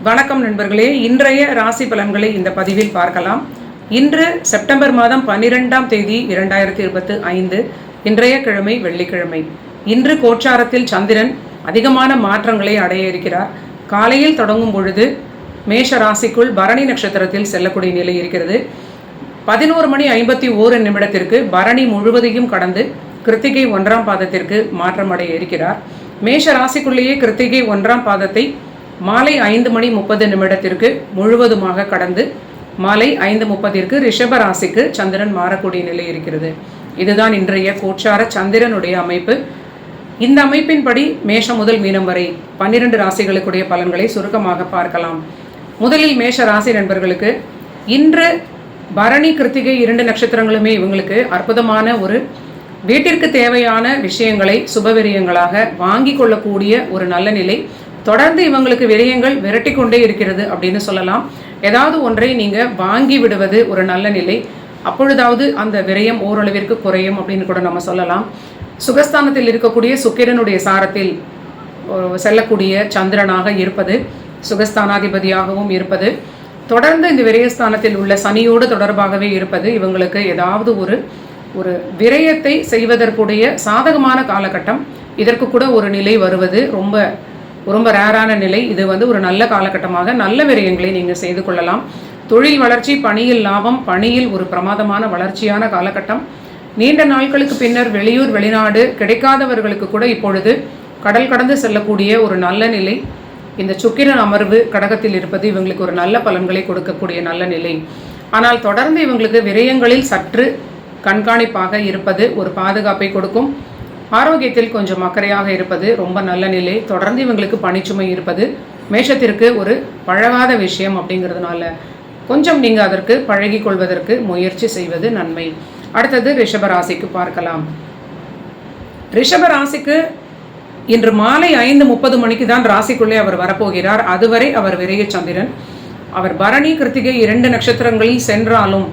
வணக்கம் நண்பர்களே, இன்றைய ராசி பலன்களை இந்த பதிவில் பார்க்கலாம். இன்று செப்டம்பர் மாதம் 12ஆம் தேதி 2025, இன்றைய கிழமை வெள்ளிக்கிழமை. இன்று கோச்சாரத்தில் சந்திரன் அதிகமான மாற்றங்களை அடைய இருக்கிறார். காலையில் தொடங்கும் பொழுது மேஷ ராசிக்குள் பரணி நட்சத்திரத்தில் செல்லக்கூடிய நிலை இருக்கிறது. 11:51 பரணி முழுவதையும் கடந்து கிருத்திகை 1ஆம் பாதத்திற்கு மாற்றம் அடைய இருக்கிறார். மேஷ ராசிக்குள்ளேயே கிருத்திகை 1ஆம் பாதத்தை மாலை 5:30 முழுவதுமாக கடந்து மாலை 5:30 ரிஷப ராசிக்கு சந்திரன் மாறக்கூடிய நிலை இருக்கிறது. இதுதான் இன்றைய கோச்சார சந்திரனுடைய அமைப்பு. இந்த அமைப்பின்படி மேஷம் முதல் மீனம் வரை 12 ராசிகளுக்குடைய பலன்களை சுருக்கமாக பார்க்கலாம். முதலில் மேஷ ராசி நண்பர்களுக்கு இன்று பரணி கிருத்திகை 2 நட்சத்திரங்களுமே இவங்களுக்கு அற்புதமான ஒரு வீட்டிற்கு தேவையான விஷயங்களை சுபவிரியங்களாக வாங்கி கொள்ளக்கூடிய ஒரு நல்ல நிலை. தொடர்ந்து இவங்களுக்கு விரயங்கள் விரட்டி கொண்டே இருக்கிறது அப்படின்னு சொல்லலாம். ஏதாவது ஒன்றை நீங்கள் வாங்கி விடுவது ஒரு நல்ல நிலை. அப்பொழுதாவது அந்த விரயம் ஓரளவிற்கு குறையும் அப்படின்னு கூட நம்ம சொல்லலாம். சுகஸ்தானத்தில் இருக்கக்கூடிய சுக்கிரனுடைய சாரத்தில் செல்லக்கூடிய சந்திரனாக இருப்பது, சுகஸ்தானாதிபதியாகவும் இருப்பது, தொடர்ந்து இந்த விரயஸ்தானத்தில் உள்ள சனியோடு தொடர்பாகவே இருப்பது இவங்களுக்கு ஏதாவது ஒரு விரயத்தை செய்வதற்குடைய சாதகமான காலகட்டம். இதற்கு கூட ஒரு நிலை வருவது ரொம்ப ரேரான நிலை. இது ஒரு நல்ல காலகட்டமாக நல்ல விரயங்களை நீங்கள் செய்து கொள்ளலாம். தொழில் வளர்ச்சி, பணியில் லாபம், பணியில் ஒரு பிரமாதமான வளர்ச்சியான காலகட்டம். நீண்ட நாட்களுக்கு பின்னர் வெளியூர் வெளிநாடு கிடைக்காதவர்களுக்கு கூட இப்பொழுது கடல் கடந்து செல்லக்கூடிய ஒரு நல்ல நிலை. இந்த சுக்கிரன் அமர்வு கடகத்தில் இருப்பது இவங்களுக்கு ஒரு நல்ல பலன்களை கொடுக்கக்கூடிய நல்ல நிலை. ஆனால் தொடர்ந்து இவங்களுக்கு விரயங்களில் சற்று கண்காணிப்பாக இருப்பது ஒரு பாதுகாப்பை கொடுக்கும். ஆரோக்கியத்தில் கொஞ்சம் அக்கறையாக இருப்பது ரொம்ப நல்ல நிலை. தொடர்ந்து இவங்களுக்கு பணிச்சுமை இருப்பது மேஷத்திற்கு ஒரு பழகாத விஷயம். அப்படிங்கிறதுனால கொஞ்சம் நீங்கள் அதற்கு பழகி கொள்வதற்கு முயற்சி செய்வது நன்மை. அடுத்தது ரிஷபராசிக்கு பார்க்கலாம். ரிஷபராசிக்கு இன்று மாலை 5:30 தான் ராசிக்குள்ளே அவர் வரப்போகிறார். அதுவரை அவர் விரைய சந்திரன். அவர் பரணி கிருத்திகை 2 நட்சத்திரங்களில் சென்றாலும்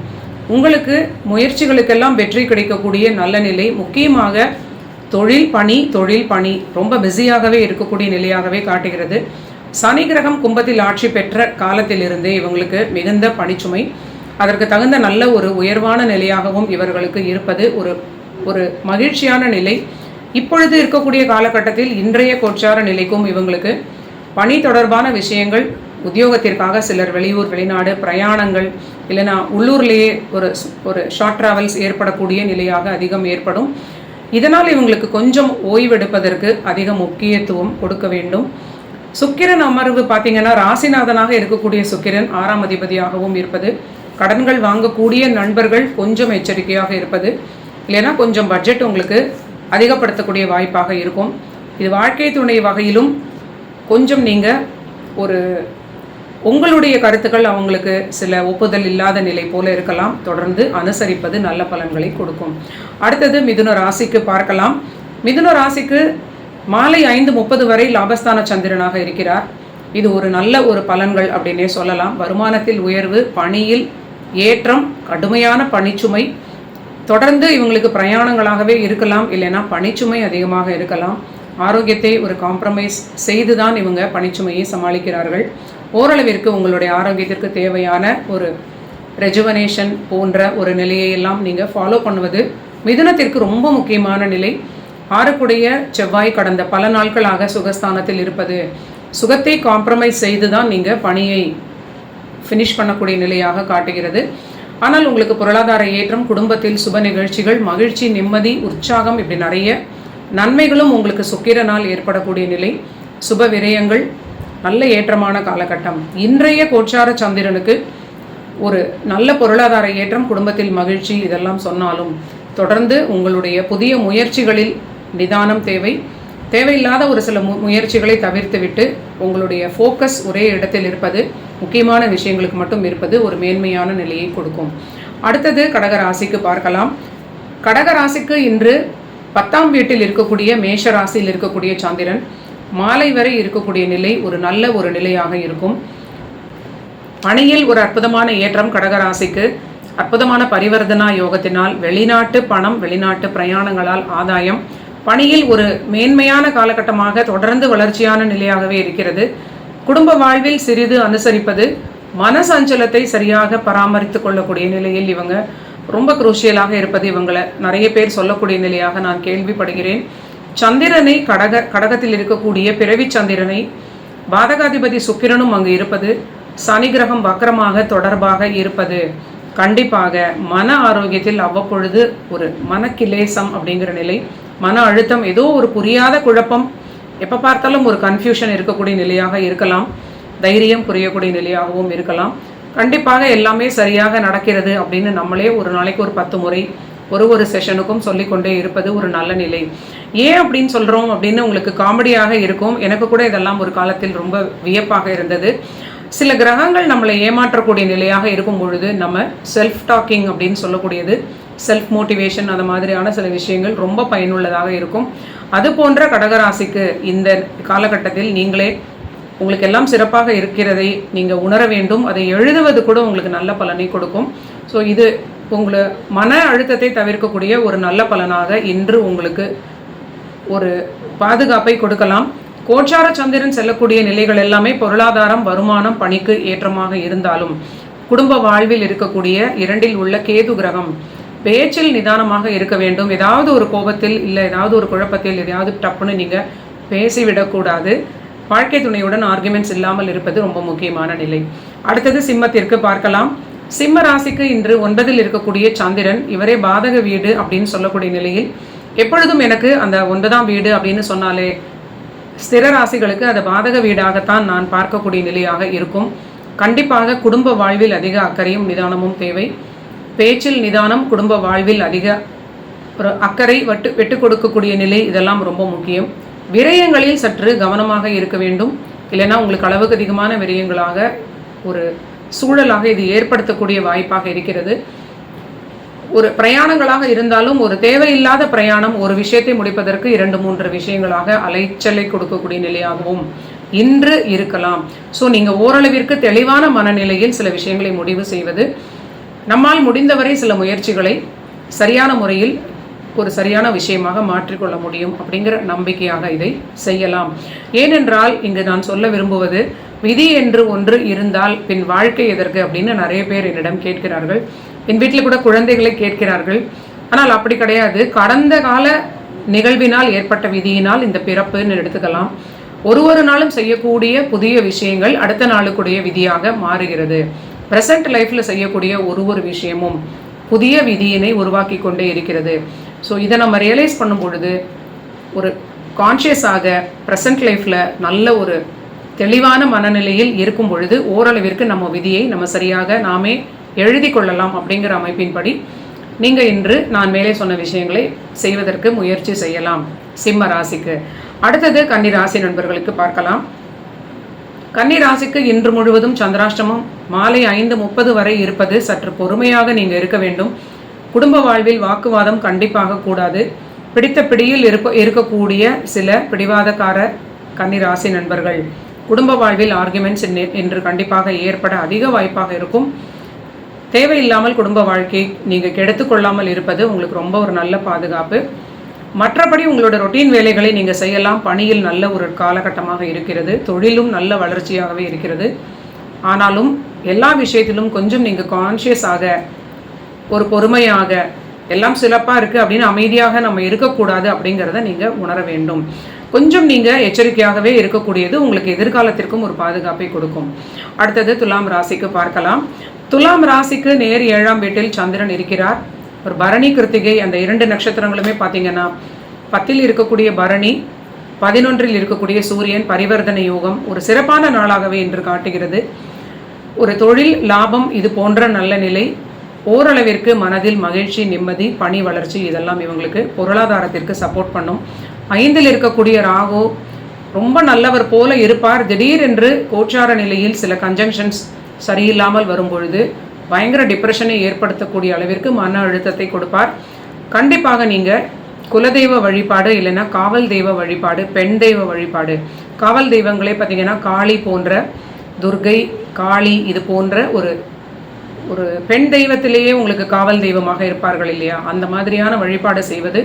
உங்களுக்கு முயற்சிகளுக்கெல்லாம் வெற்றி கிடைக்கக்கூடிய நல்ல நிலை. முக்கியமாக தொழில் பணி ரொம்ப பிஸியாகவே இருக்கக்கூடிய நிலையாகவே காட்டுகிறது. சனி கிரகம் கும்பத்தில் ஆட்சி பெற்ற காலத்திலிருந்தே இவங்களுக்கு மிகுந்த பணிச்சுமை, அதற்கு தகுந்த நல்ல ஒரு உயர்வான நிலையாகவும் இவர்களுக்கு இருப்பது ஒரு மகிழ்ச்சியான நிலை. இப்பொழுது இருக்கக்கூடிய காலகட்டத்தில் இன்றைய கோச்சார நிலைக்கும் இவங்களுக்கு பணி தொடர்பான விஷயங்கள், உத்தியோகத்திற்காக சிலர் வெளியூர் வெளிநாடு பிரயாணங்கள், இல்லைனா உள்ளூர்லேயே ஒரு ஷார்ட் ட்ராவல்ஸ் ஏற்படக்கூடிய நிலையாக அதிகம் ஏற்படும். இதனால் இவங்களுக்கு கொஞ்சம் ஓய்வெடுப்பதற்கு அதிக முக்கியத்துவம் கொடுக்க வேண்டும். சுக்கிரன் அமர்வு பார்த்தீங்கன்னா ராசிநாதனாக இருக்கக்கூடிய சுக்கிரன் 6ஆம் அதிபதியாகவும் இருப்பது, கடன்கள் வாங்கக்கூடிய நண்பர்கள் கொஞ்சம் எச்சரிக்கையாக இருப்பது, இல்லைனா கொஞ்சம் பட்ஜெட் உங்களுக்கு அதிகப்படுத்தக்கூடிய வாய்ப்பாக இருக்கும். இது வாழ்க்கை துணை வகையிலும் கொஞ்சம் நீங்கள் உங்களுடைய கருத்துக்கள் அவங்களுக்கு சில ஒப்புதல் இல்லாத நிலை போல இருக்கலாம். தொடர்ந்து அனுசரிப்பது நல்ல பலன்களை கொடுக்கும். அடுத்தது மிதுன ராசிக்கு பார்க்கலாம். மிதுன ராசிக்கு மாலை 5:30 வரை லாபஸ்தான சந்திரனாக இருக்கிறார். இது ஒரு நல்ல ஒரு பலன்கள் அப்படின்னே சொல்லலாம். வருமானத்தில் உயர்வு, பணியில் ஏற்றம், கடுமையான பணிச்சுமை, தொடர்ந்து இவங்களுக்கு பிரயாணங்களாகவே இருக்கலாம், இல்லைன்னா பணிச்சுமை அதிகமாக இருக்கலாம். ஆரோக்கியத்தை ஒரு காம்ப்ரமைஸ் செய்து தான் இவங்க பணிச்சுமையை சமாளிக்கிறார்கள். ஓரளவிற்கு உங்களுடைய ஆரோக்கியத்திற்கு தேவையான ஒரு ரெஜுவனேஷன் போன்ற ஒரு நிலையெல்லாம் நீங்கள் ஃபாலோ பண்ணுவது மிதுனத்திற்கு ரொம்ப முக்கியமான நிலை. 6க்குடைய செவ்வாய் கடந்த பல நாட்களாக சுகஸ்தானத்தில் இருப்பது, சுகத்தை காம்ப்ரமைஸ் செய்து தான் நீங்கள் பணியை ஃபினிஷ் பண்ணக்கூடிய நிலையாக காட்டுகிறது. ஆனால் உங்களுக்கு பொருளாதார ஏற்றம், குடும்பத்தில் சுப நிகழ்ச்சிகள், மகிழ்ச்சி, நிம்மதி, உற்சாகம், இப்படி நிறைய நன்மைகளும் உங்களுக்கு சுக்கிரனால் ஏற்படக்கூடிய நிலை. சுப விரயங்கள், நல்ல ஏற்றமான காலகட்டம். இன்றைய கோச்சார சந்திரனுக்கு ஒரு நல்ல பொருளாதார ஏற்றம், குடும்பத்தில் மகிழ்ச்சி, இதெல்லாம் சொன்னாலும் தொடர்ந்து உங்களுடைய புதிய முயற்சிகளில் நிதானம் தேவை. தேவையில்லாத ஒரு சில முயற்சிகளை தவிர்த்துவிட்டு உங்களுடைய ஃபோக்கஸ் ஒரே இடத்தில் இருப்பது, முக்கியமான விஷயங்களுக்கு மட்டும் இருப்பது ஒரு மேன்மையான நிலையை கொடுக்கும். அடுத்தது கடகராசிக்கு பார்க்கலாம். கடகராசிக்கு இன்று 10ஆம் வீட்டில் இருக்கக்கூடிய மேஷ ராசியில் இருக்கக்கூடிய சந்திரன் மாலை வரை இருக்கக்கூடிய நிலை ஒரு நல்ல ஒரு நிலையாக இருக்கும். பணியில் ஒரு அற்புதமான ஏற்றம் கடகராசிக்கு. அற்புதமான பரிவர்த்தனா யோகத்தினால் வெளிநாட்டு பணம், வெளிநாட்டு பிரயாணங்களால் ஆதாயம், பணியில் ஒரு மேன்மையான காலகட்டமாக தொடர்ந்து வளர்ச்சியான நிலையாகவே இருக்கிறது. குடும்ப வாழ்வில் சிறிது அனுசரிப்பது, மன சஞ்சலத்தை சரியாக பராமரித்து கொள்ளக்கூடிய நிலையில் இவங்க ரொம்ப குரூஷியலாக இருப்பது இவங்களை நிறைய பேர் சொல்லக்கூடிய நிலையாக நான் கேள்விப்படுகிறேன். சந்திரனை கடகத்தில் இருக்கக்கூடிய பிறவி சந்திரனை பாதகாதிபதி சுக்கிரனும் அங்கு இருப்பது, சனி கிரகம் வக்கரமாக தொடர்பாக இருப்பது கண்டிப்பாக மன ஆரோக்கியத்தில் அவ்வப்பொழுது ஒரு மனக்கிலேசம் அப்படிங்கிற நிலை, மன அழுத்தம், ஏதோ ஒரு புரியாத குழப்பம், எப்போ பார்த்தாலும் ஒரு கன்ஃபியூஷன் இருக்கக்கூடிய நிலையாக இருக்கலாம். தைரியம் புரியக்கூடிய நிலையாகவும் இருக்கலாம். கண்டிப்பாக எல்லாமே சரியாக நடக்கிறது அப்படின்னு நம்மளே ஒரு நாளைக்கு ஒரு 10 முறை ஒரு செஷனுக்கும் சொல்லிக்கொண்டே இருப்பது ஒரு நல்ல நிலை. ஏன் அப்படின்னு சொல்கிறோம் அப்படின்னு உங்களுக்கு காமெடியாக இருக்கும். எனக்கு கூட இதெல்லாம் ஒரு காலத்தில் ரொம்ப வியப்பாக இருந்தது. சில கிரகங்கள் நம்மளை ஏமாற்றக்கூடிய நிலையாக இருக்கும் பொழுது நம்ம செல்ஃப் டாக்கிங் அப்படின்னு சொல்லக்கூடியது, செல்ஃப் மோட்டிவேஷன், அந்த மாதிரியான சில விஷயங்கள் ரொம்ப பயனுள்ளதாக இருக்கும். அது போன்ற கடகராசிக்கு இந்த காலகட்டத்தில் நீங்களே உங்களுக்கு எல்லாம் சிறப்பாக இருக்கிறதை நீங்கள் உணர வேண்டும். அதை எழுதுவது கூட உங்களுக்கு நல்ல பலனை கொடுக்கும். ஸோ இது உங்களை மன அழுத்தத்தை தவிர்க்கக்கூடிய ஒரு நல்ல பலனாக இன்று உங்களுக்கு ஒரு பாதுகாப்பை கொடுக்கலாம். கோச்சார சந்திரன் செல்லக்கூடிய நிலைகள் எல்லாமே பொருளாதாரம், வருமானம், பணிக்கு ஏற்றமாக இருந்தாலும் குடும்ப வாழ்வில் இருக்கக்கூடிய 2இல் உள்ள கேது கிரகம் பேச்சில் நிதானமாக இருக்க வேண்டும். ஏதாவது ஒரு கோபத்தில் இல்லை ஏதாவது ஒரு குழப்பத்தில் எதையாவது டப்புன்னு நீங்கள் பேசிவிடக்கூடாது. வாழ்க்கை துணையுடன் ஆர்குமெண்ட்ஸ் இல்லாமல் இருப்பது ரொம்ப முக்கியமான நிலை. அடுத்தது சிம்மத்திற்கு பார்க்கலாம். சிம்ம ராசிக்கு இன்று 9இல் இருக்கக்கூடிய சந்திரன், இவரே பாதக வீடு அப்படின்னு சொல்லக்கூடிய நிலையில், எப்பொழுதும் எனக்கு அந்த 9ஆம் வீடு அப்படின்னு சொன்னாலே ஸ்திர ராசிகளுக்கு அது பாதக வீடாகத்தான் நான் பார்க்கக்கூடிய நிலையாக இருக்கும். கண்டிப்பாக குடும்ப வாழ்வில் அதிக அக்கறையும் நிதானமும் தேவை. பேச்சில் நிதானம், குடும்ப வாழ்வில் அதிக ஒரு அக்கறை, விட்டு கொடுக்கக்கூடிய நிலை, இதெல்லாம் ரொம்ப முக்கியம். விரயங்களில் சற்று கவனமாக இருக்க வேண்டும். இல்லைன்னா உங்களுக்கு அளவுக்கு அதிகமான விரயங்களாக ஒரு சூழலாக இது ஏற்படுத்தக்கூடிய வாய்ப்பாக இருக்கிறது. ஒரு பிரயாணங்களாக இருந்தாலும் ஒரு தேவையில்லாத பிரயாணம் ஒரு விஷயத்தை முடிப்பதற்கு 2-3 விஷயங்களாக அலைச்சலை கொடுக்கக்கூடிய நிலையாகவும் இன்று இருக்கலாம். ஸோ நீங்கள் ஓரளவிற்கு தெளிவான மனநிலையில் சில விஷயங்களை முடிவு செய்வது, நம்மால் முடிந்தவரை சில முயற்சிகளை சரியான முறையில் ஒரு சரியான விஷயமாக மாற்றிக்கொள்ள முடியும் அப்படிங்கிற நம்பிக்கையாக இதை செய்யலாம். ஏனென்றால் இங்கு நான் சொல்ல விரும்புவது, விதி என்று ஒன்று இருந்தால் பின் வாழ்க்கை எதற்கு அப்படின்னு நிறைய பேர் என்னிடம் கேட்கிறார்கள். என் வீட்டில் கூட குழந்தைகளை கேட்கிறார்கள். ஆனால் அப்படி கிடையாது. கடந்த கால நிகழ்வினால் ஏற்பட்ட விதியினால் இந்த பிறப்புன்னு எடுத்துக்கலாம். ஒரு நாளும் செய்யக்கூடிய புதிய விஷயங்கள் அடுத்த நாளுக்குடைய விதியாக மாறுகிறது. ப்ரெசன்ட் லைஃப்பில் செய்யக்கூடிய ஒரு விஷயமும் புதிய விதியினை உருவாக்கி கொண்டே இருக்கிறது. ஸோ இதை நம்ம ரியலைஸ் பண்ணும் பொழுது ஒரு கான்ஷியஸாக ப்ரெசன்ட் லைஃப்பில் நல்ல ஒரு தெளிவான மனநிலையில் இருக்கும் பொழுது ஓரளவிற்கு நம்ம விதியை நம்ம சரியாக நாமே எழுதி கொள்ளலாம். அப்படிங்கிற அமைப்பின்படி நீங்கள் இன்று நான் மேலே சொன்ன விஷயங்களை செய்வதற்கு முயற்சி செய்யலாம் சிம்ம ராசிக்கு. அடுத்தது கன்னி ராசி நண்பர்களுக்கு பார்க்கலாம். கன்னி ராசிக்கு இன்று முழுவதும் சந்திராஷ்டமம் மாலை 5:30 வரை இருப்பது. சற்று பொறுமையாக நீங்கள் இருக்க வேண்டும். குடும்ப வாழ்வில் வாக்குவாதம் கண்டிப்பாக கூடாது. பிடித்த பிடியில் இருக்கக்கூடிய சில பிடிவாதக்கார கன்னி ராசி நண்பர்கள் குடும்ப வாழ்வில் ஆர்குமெண்ட்ஸ் என்று கண்டிப்பாக ஏற்பட அதிக வாய்ப்பாக இருக்கும். தேவையில்லாமல் குடும்ப வாழ்க்கை நீங்கள் கெடுத்துக்கொள்ளாமல் இருப்பது உங்களுக்கு ரொம்ப ஒரு நல்ல பாதுகாப்பு. மற்றபடி உங்களோட ரொட்டீன் வேலைகளை நீங்கள் செய்யலாம். பணியில் நல்ல ஒரு காலகட்டமாக இருக்கிறது. தொழிலும் நல்ல வளர்ச்சியாகவே இருக்கிறது. ஆனாலும் எல்லா விஷயத்திலும் கொஞ்சம் நீங்கள் கான்ஷியஸாக ஒரு பொறுமையாக எல்லாம் சிறப்பாக இருக்குது அப்படின்னு அமைதியாக நம்ம இருக்கக்கூடாது அப்படிங்கிறத நீங்கள் உணர வேண்டும். கொஞ்சம் நீங்கள் எச்சரிக்கையாகவே இருக்கக்கூடியது உங்களுக்கு எதிர்காலத்திற்கும் ஒரு பாதுகாப்பை கொடுக்கும். அடுத்தது துலாம் ராசிக்கு பார்க்கலாம். துலாம் ராசிக்கு நேர் 7ஆம் வீட்டில் சந்திரன் இருக்கிறார். ஒரு பரணி கிருத்திகை அந்த 2 நட்சத்திரங்களுமே பார்த்தீங்கன்னா 10இல் இருக்கக்கூடிய பரணி, 11இல் இருக்கக்கூடிய சூரியன் பரிவர்த்தனை யோகம் ஒரு சிறப்பான நாளாகவே இன்று காட்டுகிறது. ஒரு தொழில் லாபம் இது போன்ற நல்ல நிலை, ஓரளவிற்கு மனதில் மகிழ்ச்சி, நிம்மதி, பணி வளர்ச்சி இதெல்லாம் இவங்களுக்கு பொருளாதாரத்திற்கு சப்போர்ட் பண்ணும். 5இல் இருக்கக்கூடிய ராகு ரொம்ப நல்லவர் போல இருப்பார். திடீரென்று கோச்சார நிலையில் சில கன்ஜங்ஷன்ஸ் சரியில்லாமல் வரும்பொழுது பயங்கர டிப்ரெஷனை ஏற்படுத்தக்கூடிய அளவிற்கு மன அழுத்தத்தை கொடுப்பார். கண்டிப்பாக நீங்கள் குலதெய்வ வழிபாடு இல்லைன்னா காவல் தெய்வ வழிபாடு, பெண் தெய்வ வழிபாடு, காவல் தெய்வங்களே பார்த்திங்கன்னா காளி போன்ற, துர்கை, காளி இது போன்ற ஒரு ஒரு பெண் தெய்வத்திலேயே உங்களுக்கு காவல் தெய்வமாக இருப்பார்கள் இல்லையா, அந்த மாதிரியான வழிபாடு செய்வது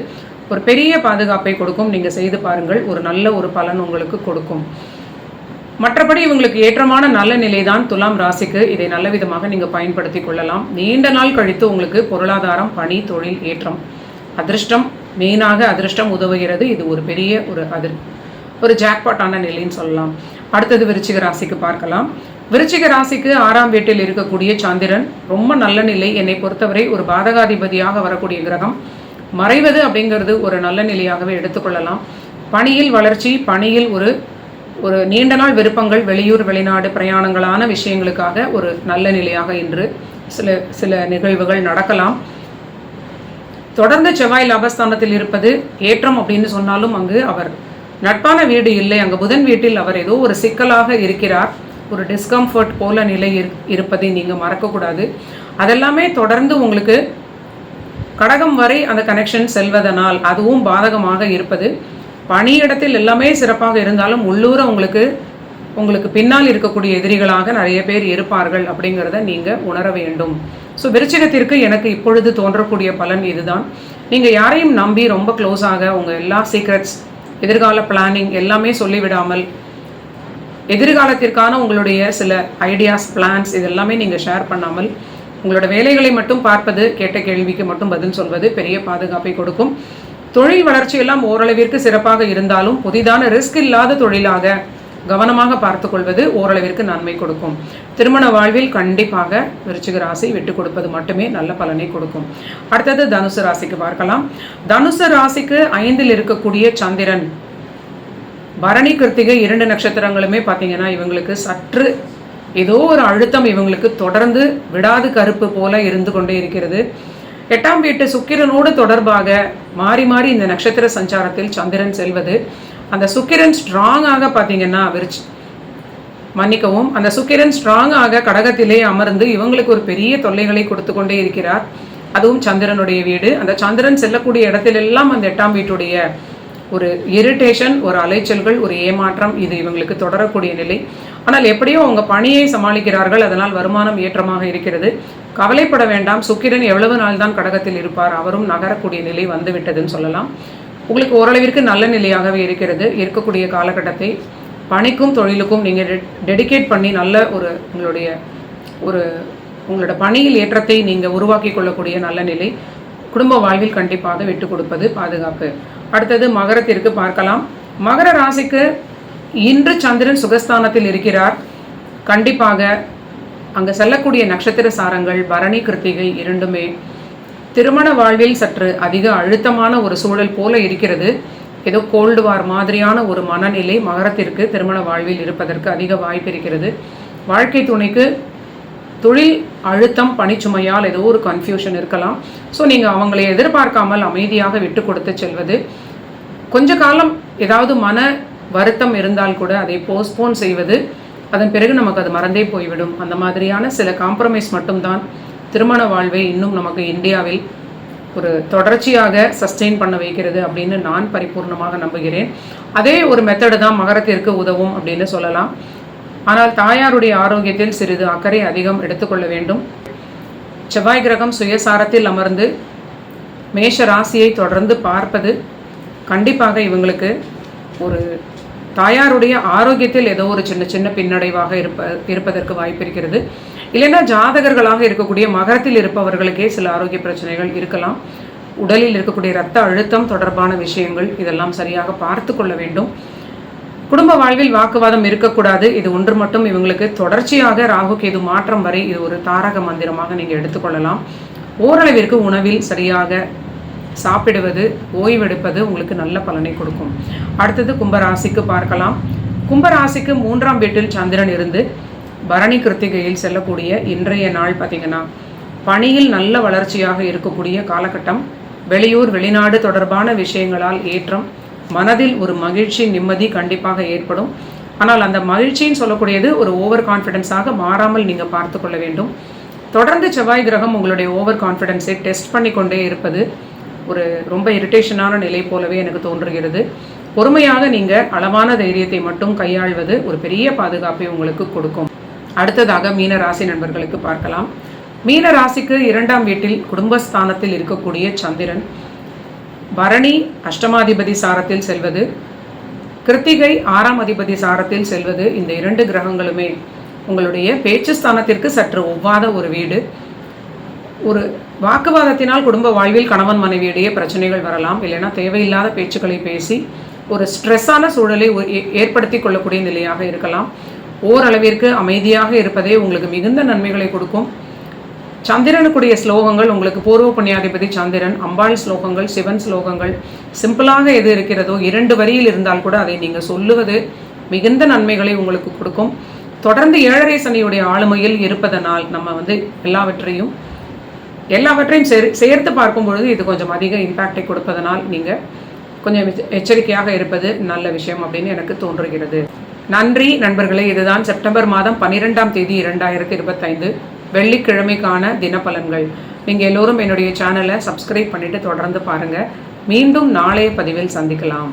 ஒரு பெரிய பாதுகாப்பை கொடுக்கும். நீங்கள் செய்து பாருங்கள், ஒரு நல்ல ஒரு பலன் உங்களுக்கு கொடுக்கும். மற்றபடி இவங்களுக்கு ஏற்றமான நல்ல நிலை தான் துலாம் ராசிக்கு. இதை நல்ல விதமாக நீங்கள் பயன்படுத்தி கொள்ளலாம். நீண்ட நாள் கழித்து உங்களுக்கு பொருளாதாரம், பணி, தொழில் ஏற்றம், அதிர்ஷ்டம், மெயினாக அதிர்ஷ்டம் உதவுகிறது. இது ஒரு பெரிய ஒரு ஜாக்பாட்டான நிலைன்னு சொல்லலாம். அடுத்தது விருச்சிக ராசிக்கு பார்க்கலாம். விருச்சிக ராசிக்கு 6ஆம் வீட்டில் இருக்கக்கூடிய சந்திரன் ரொம்ப நல்ல நிலை. என்னை பொறுத்தவரை ஒரு பாதகாதிபதியாக வரக்கூடிய கிரகம். மறைவது அப்படிங்கிறது ஒரு நல்ல நிலையாகவே எடுத்துக்கொள்ளலாம். பணியில் வளர்ச்சி, பணியில் ஒரு நீண்ட நாள் விருப்பங்கள், வெளியூர் வெளிநாடு பிரயாணங்களான விஷயங்களுக்காக ஒரு நல்ல நிலையாக இன்று சில நிகழ்வுகள் நடக்கலாம். தொடர்ந்து செவ்வாய் லாபஸ்தானத்தில் இருப்பது ஏற்றம் அப்படின்னு சொன்னாலும் அங்கு அவர் நட்பான வீடு இல்லை. அங்கு புதன் வீட்டில் அவர் ஏதோ ஒரு சிக்கலாக இருக்கிறார். ஒரு டிஸ்கம்ஃபர்ட் போல நிலை இருப்பதை நீங்கள் மறக்கக்கூடாது. அதெல்லாமே தொடர்ந்து உங்களுக்கு கடகம் வரை அந்த கனெக்ஷன் செல்வதனால் அதுவும் பாதகமாக இருப்பது. பணியிடத்தில் எல்லாமே சிறப்பாக இருந்தாலும் உள்ளூர உங்களுக்கு பின்னால் இருக்கக்கூடிய எதிரிகளாக நிறைய பேர் இருப்பார்கள் அப்படிங்கிறத நீங்கள் உணர வேண்டும். ஸோ விருச்சிகத்திற்கு எனக்கு இப்பொழுது தோன்றக்கூடிய பலன் இதுதான். நீங்கள் யாரையும் நம்பி ரொம்ப க்ளோஸாக உங்கள் எல்லா சீக்ரெட்ஸ், எதிர்கால பிளானிங் எல்லாமே சொல்லிவிடாமல் எதிர்காலத்திற்கான உங்களுடைய சில ஐடியாஸ், பிளான்ஸ் இதெல்லாமே நீங்கள் ஷேர் பண்ணாமல் உங்களோட வேலைகளை மட்டும் பார்ப்பது, கேட்ட கேள்விக்கு மட்டும் பதில் சொல்வது பெரிய பாதுகாப்பை கொடுக்கும். தொழில் வளர்ச்சி எல்லாம் ஓரளவிற்கு சிறப்பாக இருந்தாலும் புதிதான ரிஸ்க் இல்லாத தொழிலாக கவனமாக பார்த்து கொள்வது ஓரளவிற்கு நன்மை கொடுக்கும். திருமண வாழ்வில் கண்டிப்பாக விருச்சிக ராசி விட்டு கொடுப்பது மட்டுமே நல்ல பலனை கொடுக்கும். அடுத்தது தனுசு ராசிக்கு பார்க்கலாம். தனுசு ராசிக்கு 5இல் இருக்கக்கூடிய சந்திரன், பரணி கிருத்திகை 2 நட்சத்திரங்களுமே பார்த்தீங்கன்னா இவங்களுக்கு சற்று ஏதோ ஒரு அழுத்தம் இவங்களுக்கு தொடர்ந்து விடாது கருப்பு போல இருந்து கொண்டே இருக்கிறது. 8ஆம் வீட்டு சுக்கிரனோடு தொடர்பாக மாறி மாறி இந்த நட்சத்திர சஞ்சாரத்தில் சந்திரன் செல்வது, அந்த சுக்கிரன் ஸ்ட்ராங்காக பார்த்தீங்கன்னா அந்த சுக்கிரன் ஸ்ட்ராங்காக கடகத்திலே அமர்ந்து இவங்களுக்கு ஒரு பெரிய தொல்லைகளை கொடுத்து கொண்டே இருக்கிறார். அதுவும் சந்திரனுடைய வீடு. அந்த சந்திரன் செல்லக்கூடிய இடத்திலெல்லாம் அந்த 8ஆம் வீட்டுடைய ஒரு இரிட்டேஷன், ஒரு அலைச்சல்கள், ஒரு ஏமாற்றம் இது இவங்களுக்கு தொடரக்கூடிய நிலை. ஆனால் எப்படியோ அவங்க பணியை சமாளிக்கிறார்கள். அதனால் வருமானம் ஏற்றமாக இருக்கிறது. கவலைப்பட வேண்டாம். சுக்கிரன் எவ்வளவு நாள் தான் கடகத்தில் இருப்பார், அவரும் நகரக்கூடிய நிலை வந்துவிட்டதுன்னு சொல்லலாம். உங்களுக்கு ஓரளவிற்கு நல்ல நிலையாகவே இருக்கிறது. இருக்கக்கூடிய காலகட்டத்தை பணிக்கும் தொழிலுக்கும் நீங்கள் டெடிகேட் பண்ணி நல்ல உங்களோட பணியில் ஏற்றத்தை நீங்கள் உருவாக்கி கொள்ளக்கூடிய நல்ல நிலை. குடும்ப வாழ்வில் கண்டிப்பாக விட்டு கொடுப்பது பாதுகாப்பு. அடுத்தது மகரத்திற்கு பார்க்கலாம். மகர ராசிக்கு இன்று சந்திரன் சுகஸ்தானத்தில் இருக்கிறார். கண்டிப்பாக அங்கே செல்லக்கூடிய நட்சத்திர சாரங்கள் பரணி கிருத்திகை இரண்டுமே திருமண வாழ்வில் சற்று அதிக அழுத்தமான ஒரு சூழல் போல இருக்கிறது. ஏதோ கோல்டு வார் மாதிரியான ஒரு மனநிலை மகரத்திற்கு திருமண வாழ்வில் இருப்பதற்கு அதிக வாய்ப்பு இருக்கிறது. வாழ்க்கை துணைக்கு தொழில் அழுத்தம், பணிச்சுமையால் ஏதோ ஒரு கன்ஃபியூஷன் இருக்கலாம். ஸோ நீங்கள் அவங்களை எதிர்பார்க்காமல் அமைதியாக விட்டு கொடுத்து செல்வது. கொஞ்ச காலம் ஏதாவது மன வருத்தம் இருந்தால் கூட அதை போஸ்ட்போன் செய்வது, அதன் பிறகு நமக்கு அது மறந்தே போய்விடும். அந்த மாதிரியான சில காம்ப்ரமைஸ் மட்டும்தான் திருமண வாழ்வை இன்னும் நமக்கு இந்தியாவில் ஒரு தொடர்ச்சியாக சஸ்டெயின் பண்ண வைக்கிறது அப்படின்னு நான் பரிபூர்ணமாக நம்புகிறேன். அதே ஒரு மெத்தடு தான் மகரத்திற்கு உதவும் அப்படின்னு சொல்லலாம். ஆனால் தாயாருடைய ஆரோக்கியத்தில் சிறிது அக்கறை அதிகம் எடுத்துக்கொள்ள வேண்டும். செவ்வாய் கிரகம் சுயசாரத்தில் அமர்ந்து மேஷ ராசியை தொடர்ந்து பார்ப்பது கண்டிப்பாக இவங்களுக்கு ஒரு தாயாருடைய ஆரோக்கியத்தில் ஏதோ ஒரு சின்ன சின்ன பின்னடைவாக இருப்பதற்கு வாய்ப்பு இருக்கிறது. இல்லைன்னா ஜாதகர்களாக இருக்கக்கூடிய மகரத்தில் இருப்பவர்களுக்கே சில ஆரோக்கிய பிரச்சனைகள் இருக்கலாம். உடலில் இருக்கக்கூடிய இரத்த அழுத்தம் தொடர்பான விஷயங்கள் இதெல்லாம் சரியாக பார்த்து கொள்ள வேண்டும். குடும்ப வாழ்வில் வாக்குவாதம் இருக்கக்கூடாது. இது ஒன்று மட்டும் இவங்களுக்கு தொடர்ச்சியாக ராகு கேது மாற்றம் வரை இது ஒரு தாரக மந்திரமாக நீங்கள் எடுத்துக்கொள்ளலாம். ஓரளவிற்கு உணவில் சரியாக சாப்பிடுவது, ஓய்வெடுப்பது உங்களுக்கு நல்ல பலனை கொடுக்கும். அடுத்தது கும்பராசிக்கு பார்க்கலாம். கும்பராசிக்கு 3ஆம் வீட்டில் சந்திரன் இருந்து பரணி கிருத்திகையில் செல்லக்கூடிய இன்றைய நாள் பார்த்திங்கன்னா பணியில் நல்ல வளர்ச்சியாக இருக்கக்கூடிய காலகட்டம். வெளியூர் வெளிநாடு தொடர்பான விஷயங்களால் ஏற்றம், மனதில் ஒரு மகிழ்ச்சி, நிம்மதி கண்டிப்பாக ஏற்படும். ஆனால் அந்த மகிழ்ச்சின்னு சொல்லக்கூடியது ஒரு ஓவர் கான்ஃபிடென்ஸாக மாறாமல் நீங்கள் பார்த்து கொள்ள வேண்டும். தொடர்ந்து செவ்வாய் கிரகம் உங்களுடைய ஓவர் கான்ஃபிடென்ஸை டெஸ்ட் பண்ணி கொண்டே இருப்பது ஒரு ரொம்ப இரிட்டேஷனான நிலை போலவே எனக்கு தோன்றுகிறது. பொறுமையாக நீங்கள் அளவான தைரியத்தை மட்டும் கையாள்வது ஒரு பெரிய பாதுகாப்பை உங்களுக்கு கொடுக்கும். அடுத்ததாக மீன ராசி நண்பர்களுக்கு பார்க்கலாம். மீன ராசிக்கு 2ஆம் வீட்டில் குடும்பஸ்தானத்தில் இருக்கக்கூடிய சந்திரன் பரணி அஷ்டமாதிபதி சாரத்தில் செல்வது கிருத்திகை 6ஆம் அதிபதி சாரத்தில் செல்வது, இந்த 2 கிரகங்களுமே உங்களுடைய பேச்சு ஸ்தானத்திற்கு சற்று ஒவ்வாத ஒரு வீடு. ஒரு வாக்குவாதத்தினால் குடும்ப வாழ்வில் கணவன் மனைவியிடையே பிரச்சனைகள் வரலாம். இல்லைன்னா தேவையில்லாத பேச்சுக்களை பேசி ஒரு ஸ்ட்ரெஸ்ஸான சூழலை ஏற்படுத்தி கொள்ளக்கூடிய நிலையாக இருக்கலாம். ஓரளவிற்கு அமைதியாக இருப்பதே உங்களுக்கு மிகுந்த நன்மைகளை கொடுக்கும். சந்திரனுக்குரிய ஸ்லோகங்கள் உங்களுக்கு பூர்வ புண்ணியாதிபதி சந்திரன், அம்பாள் ஸ்லோகங்கள், சிவன் ஸ்லோகங்கள், சிம்பிளாக எது இருக்கிறதோ 2 வரியில் இருந்தால் கூட அதை நீங்கள் சொல்லுவது மிகுந்த நன்மைகளை உங்களுக்கு கொடுக்கும். தொடர்ந்து 7.5 சனியுடைய ஆளுமையில் இருப்பதனால் நம்ம எல்லாவற்றையும் சேர்த்து பார்க்கும் பொழுது இது கொஞ்சம் அதிக இம்பேக்டை கொடுப்பதனால் நீங்கள் கொஞ்சம் எச்சரிக்கையாக இருப்பது நல்ல விஷயம் அப்படின்னு எனக்கு தோன்றுகிறது. நன்றி நண்பர்களே. இதுதான் செப்டம்பர் மாதம் 12ஆம் தேதி 2025 வெள்ளிக்கிழமைக்கான தினப்பலன்கள். நீங்கள் எல்லோரும் என்னுடைய சேனலை சப்ஸ்கிரைப் பண்ணிவிட்டு தொடர்ந்து பாருங்கள். மீண்டும் நாளைய பதிவில் சந்திக்கலாம்.